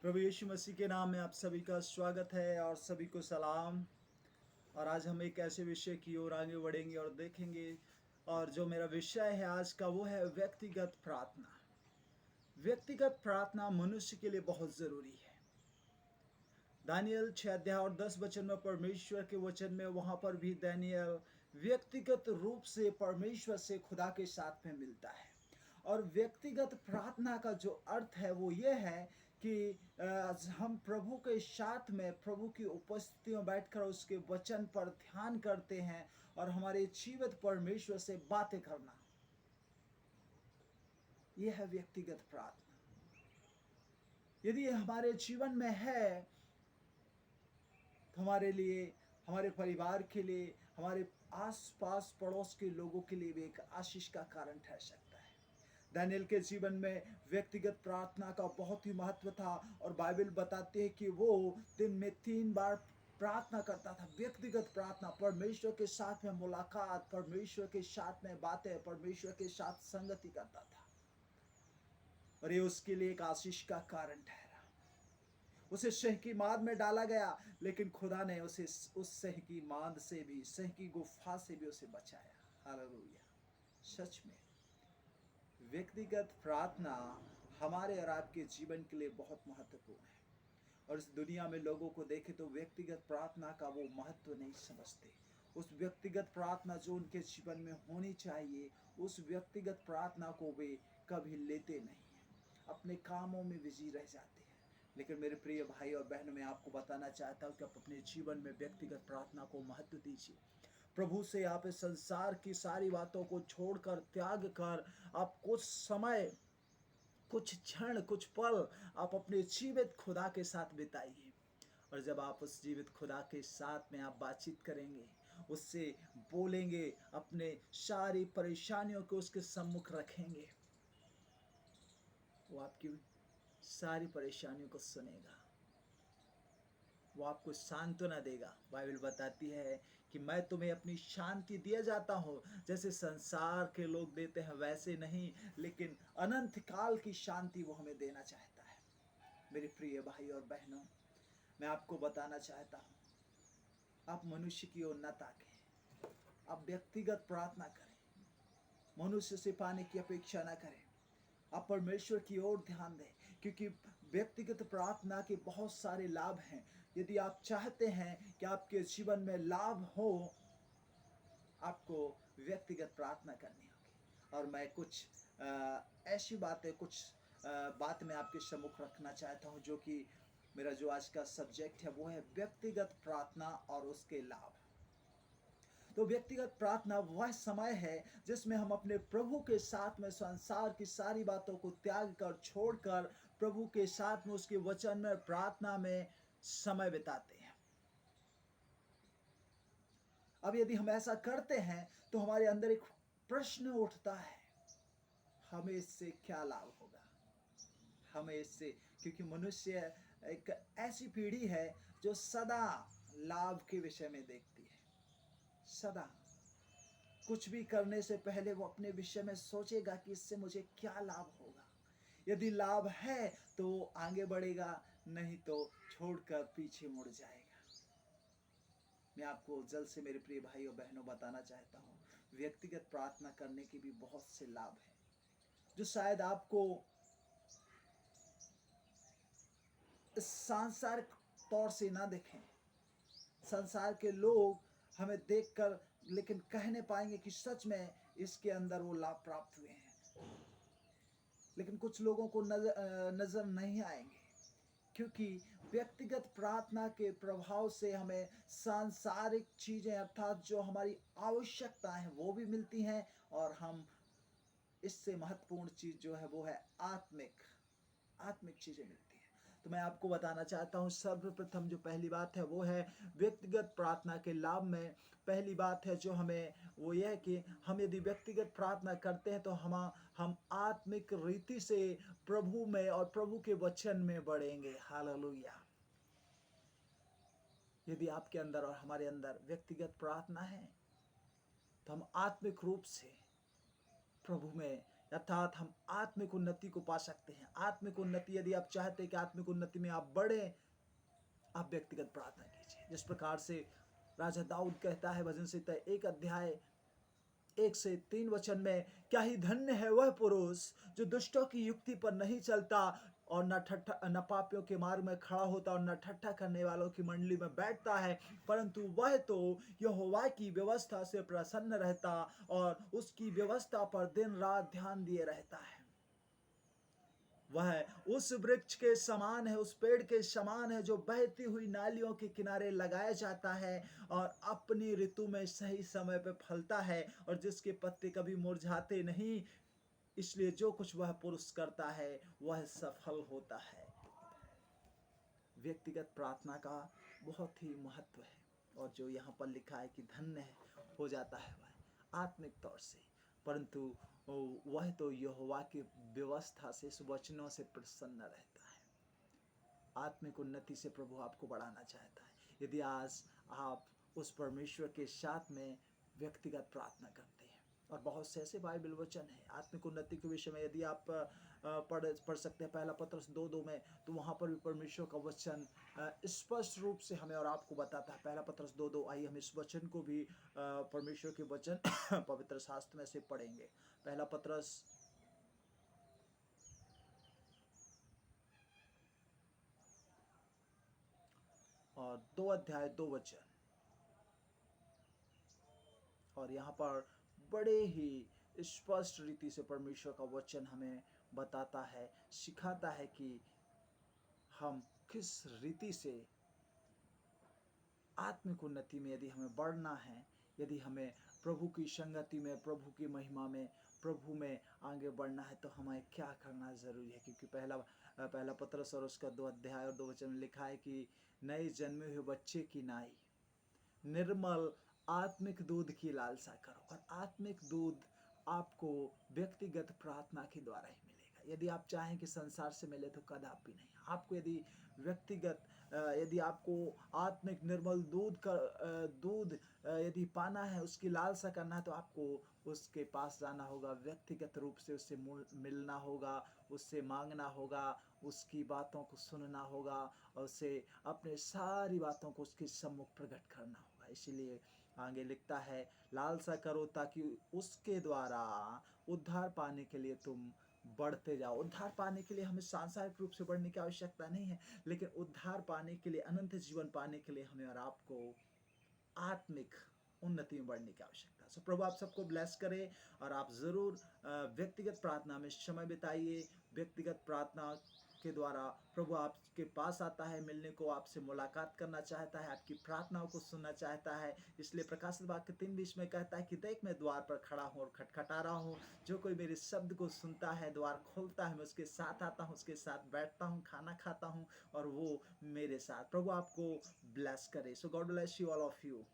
प्रभु यीशु मसीह के नाम में आप सभी का स्वागत है और सभी को सलाम। और आज हम एक ऐसे विषय की ओर आगे बढ़ेंगे और देखेंगे। और जो मेरा विषय है आज का वो है व्यक्तिगत प्रार्थना। व्यक्तिगत प्रार्थना मनुष्य के लिए बहुत ज़रूरी है। दानियल 6 अध्याय और 10 वचन में परमेश्वर के वचन में वहाँ पर भी दानियल व्यक्तिगत रूप से परमेश्वर से खुदा के साथ में मिलता है। और व्यक्तिगत प्रार्थना का जो अर्थ है वो ये है कि हम प्रभु के साथ में प्रभु की उपस्थिति में बैठकर उसके वचन पर ध्यान करते हैं और हमारे जीवित परमेश्वर से बातें करना, यह है व्यक्तिगत प्रार्थना। यदि ये हमारे जीवन में है तो हमारे लिए, हमारे परिवार के लिए, हमारे आस-पास पड़ोस के लोगों के लिए भी एक आशीष का कारण ठहर सकता है। दानियल के जीवन में व्यक्तिगत प्रार्थना का बहुत ही महत्व था और बाइबल बताती है कि वो दिन में 3 बार प्रार्थना करता था। व्यक्तिगत प्रार्थना, परमेश्वर के साथ में मुलाकात, परमेश्वर के साथ में बातें, परमेश्वर के साथ संगति करता था और ये उसके लिए एक आशीष का कारण ठहरा। उसे सिंह की मांद में डाला गया, लेकिन खुदा ने उसे उस सिंह की मांद से भी, सिंह की गुफा से भी उसे बचाया। हालेलुया। सच में व्यक्तिगत प्रार्थना हमारे और आपके जीवन के लिए बहुत महत्वपूर्ण है। और इस दुनिया में लोगों को देखे तो व्यक्तिगत प्रार्थना का वो महत्व नहीं समझते। उस व्यक्तिगत प्रार्थना जो उनके जीवन में होनी चाहिए, उस व्यक्तिगत प्रार्थना को वे कभी लेते नहीं हैं, अपने कामों में बिजी रह जाते हैं। लेकिन मेरे प्रिय भाई और बहनों, मैं आपको बताना चाहता हूँ कि आप अपने जीवन में व्यक्तिगत प्रार्थना को महत्व दीजिए। प्रभु से आप इस संसार की सारी बातों को छोड़कर, त्याग कर, आप कुछ समय, कुछ क्षण, कुछ पल आप अपने जीवित खुदा के साथ बिताइए। और जब आप उस जीवित खुदा के साथ में आप बातचीत करेंगे, उससे बोलेंगे, अपने सारी परेशानियों को उसके सम्मुख रखेंगे, वो आपकी सारी परेशानियों को सुनेगा, वो आपको सांत्वना देगा। बाइबल बताती है कि मैं तुम्हें अपनी शांति दिया जाता हूँ, जैसे संसार के लोग देते हैं वैसे नहीं, लेकिन अनंत काल की शांति वो हमें देना चाहता है। मेरे प्रिय भाई और बहनों, मैं आपको बताना चाहता हूँ, आप मनुष्य की ओर न ताकें, आप व्यक्तिगत प्रार्थना करें, मनुष्य से पाने की अपेक्षा न करें, आप परमेश्वर की ओर ध्यान दें, क्योंकि व्यक्तिगत प्रार्थना के बहुत सारे लाभ हैं। यदि आप चाहते हैं कि आपके जीवन में लाभ हो, आपको व्यक्तिगत प्रार्थना करनी होगी। और मैं कुछ ऐसी बातें, कुछ बात मैं आपके सम्मुख रखना चाहता हूँ, जो कि मेरा जो आज का सब्जेक्ट है वो है व्यक्तिगत प्रार्थना और उसके लाभ। तो व्यक्तिगत प्रार्थना वह समय है जिसमें हम अपने प्रभु के साथ में संसार की सारी बातों को त्याग कर, छोड़कर प्रभु के साथ में उसके वचन में, प्रार्थना में समय बिताते हैं। अब यदि हम ऐसा करते हैं तो हमारे अंदर एक प्रश्न उठता है, हमें इससे क्या लाभ होगा, हमें इससे, क्योंकि मनुष्य एक ऐसी पीढ़ी है जो सदा लाभ के विषय में देखती है। सदा कुछ भी करने से पहले वो अपने विषय में सोचेगा कि इससे मुझे क्या लाभ होगा। यदि लाभ है तो आगे बढ़ेगा, नहीं तो छोड़कर पीछे मुड़ जाएगा। मैं आपको जल्द से मेरे प्रिय भाई और बहनों बताना चाहता हूँ, व्यक्तिगत प्रार्थना करने के भी बहुत से लाभ हैं, जो शायद आपको सांसारिक तौर से ना दिखें। संसार के लोग हमें देखकर लेकिन कहने पाएंगे कि सच में इसके अंदर वो लाभ प्राप्त हुए हैं, लेकिन कुछ लोगों को नजर नहीं आएंगे, क्योंकि व्यक्तिगत प्रार्थना के प्रभाव से हमें सांसारिक चीजें, अर्थात जो हमारी आवश्यकता है वो भी मिलती हैं, और हम इससे महत्वपूर्ण चीज जो है वो है आत्मिक आत्मिक चीजें मिलती हैं। तो मैं आपको बताना चाहता हूँ, सर्वप्रथम जो पहली बात है वो है व्यक्तिगत प्रार्थना के लाभ में। पहली बात है जो हमें, वो यह है कि हम यदि व्यक्तिगत प्रार्थना करते हैं तो हम आत्मिक रीति से प्रभु में और प्रभु के वचन में बढ़ेंगे। हालेलुया। यदि आपके अंदर और हमारे अंदर व्यक्तिगत प्रार्थना है तो हम आत्मिक रूप से प्रभु में अर्थात हम आत्मिक उन्नति को पा सकते हैं। आत्मिक उन्नति, यदि आप चाहते हैं कि आत्मिक उन्नति में आप बढ़े, आप व्यक्तिगत प्रार्थना कीजिए। जिस प्रकार से राजा दाऊद कहता है भजन संहिता 1 अध्याय 1 से 3 वचन में, क्या ही धन्य है वह पुरुष जो दुष्टों की युक्ति पर नहीं चलता और न पापियों के मार्ग में खड़ा होता और न ठट्ठा करने वालों की मंडली में बैठता है, परंतु वह तो यहोवा की व्यवस्था से प्रसन्न रहता और उसकी व्यवस्था पर दिन रात ध्यान दिए रहता है। वह उस वृक्ष के समान है, उस पेड़ के समान है जो बहती हुई नालियों के किनारे लगाया जाता है और अपनी ऋतु में सही समय पर फलता है और जिसके पत्ते कभी मुरझाते नहीं। इसलिए जो कुछ वह पुरुष करता है वह सफल होता है। व्यक्तिगत प्रार्थना का बहुत ही महत्व है और जो यहाँ पर लिखा है कि धन्य हो जाता है वह आत्मिक तौर से, परंतु वह तो यहोवा की व्यवस्था से, इस वचनों से प्रसन्न रहता है। आत्मिक उन्नति से प्रभु आपको बढ़ाना चाहता है। यदि आज आप उस परमेश्वर के साथ में व्यक्तिगत प्रार्थना करते हैं, और बहुत से ऐसे बाइबल वचन है आत्मिक उन्नति के विषय में, यदि आप पढ़ सकते हैं पहला पत्रस 2:2 में, तो वहाँ पर भी परमेश्वर का वचन स्पष्ट रूप से हमें और आपको बताता है। पहला पत्रस 2:2, आइए हम इस वचन को भी परमेश्वर के वचन पवित्र शास्त्र में से पढ़ेंगे। पहला पत्रस और 2 अध्याय 2 वचन, और यहाँ पर बड़े ही स्पष्ट रीति से परमेश्वर का वचन हमें बताता है, सिखाता है कि हम किस रीति से आत्मिक उन्नति में यदि हमें बढ़ना है, यदि हमें प्रभु की संगति में, प्रभु की महिमा में, प्रभु में आगे बढ़ना है, तो हमें क्या करना ज़रूरी है। क्योंकि पहला पत्रस और उसका 2 अध्याय और 2 वचन में लिखा है कि नए जन्मे हुए बच्चे की नाई निर्मल आत्मिक दूध की लालसा करो। और आत्मिक दूध आपको व्यक्तिगत प्रार्थना के द्वारा ही मिलेगा। यदि आप चाहें कि संसार से मिले तो कदापि नहीं। आपको यदि व्यक्तिगत यदि आपको आत्मिक निर्मल दूध यदि पाना है, उसकी लालसा करना है, तो आपको उसके पास जाना होगा, व्यक्तिगत रूप से उससे मिलना होगा, उससे मांगना होगा, उसकी बातों को सुनना होगा और उसे अपने सारी बातों को उसके सम्मुख प्रकट करना होगा। इसीलिए आगे लिखता है, लालसा करो ताकि उसके द्वारा उद्धार पाने के लिए तुम बढ़ते जाओ। उद्धार पाने के लिए हमें सांसारिक रूप से बढ़ने की आवश्यकता नहीं है, लेकिन उद्धार पाने के लिए, अनंत जीवन पाने के लिए हमें और आपको आत्मिक उन्नति में बढ़ने की आवश्यकता है। सो प्रभु आप सबको ब्लेस करे और आप ज़रूर व्यक्तिगत प्रार्थना में समय बिताइए। व्यक्तिगत प्रार्थना के द्वारा प्रभु आपके पास आता है, मिलने को, आपसे मुलाकात करना चाहता है, आपकी प्रार्थनाओं को सुनना चाहता है। इसलिए प्रकाशित वाक्य 3:20 में कहता है कि देख मैं द्वार पर खड़ा हूँ और खटखटा रहा हूँ, जो कोई मेरे शब्द को सुनता है, द्वार खोलता है, मैं उसके साथ आता हूँ, उसके साथ बैठता हूँ, खाना खाता हूँ और वो मेरे साथ। प्रभु आपको ब्लेस करे। So God bless you all of you.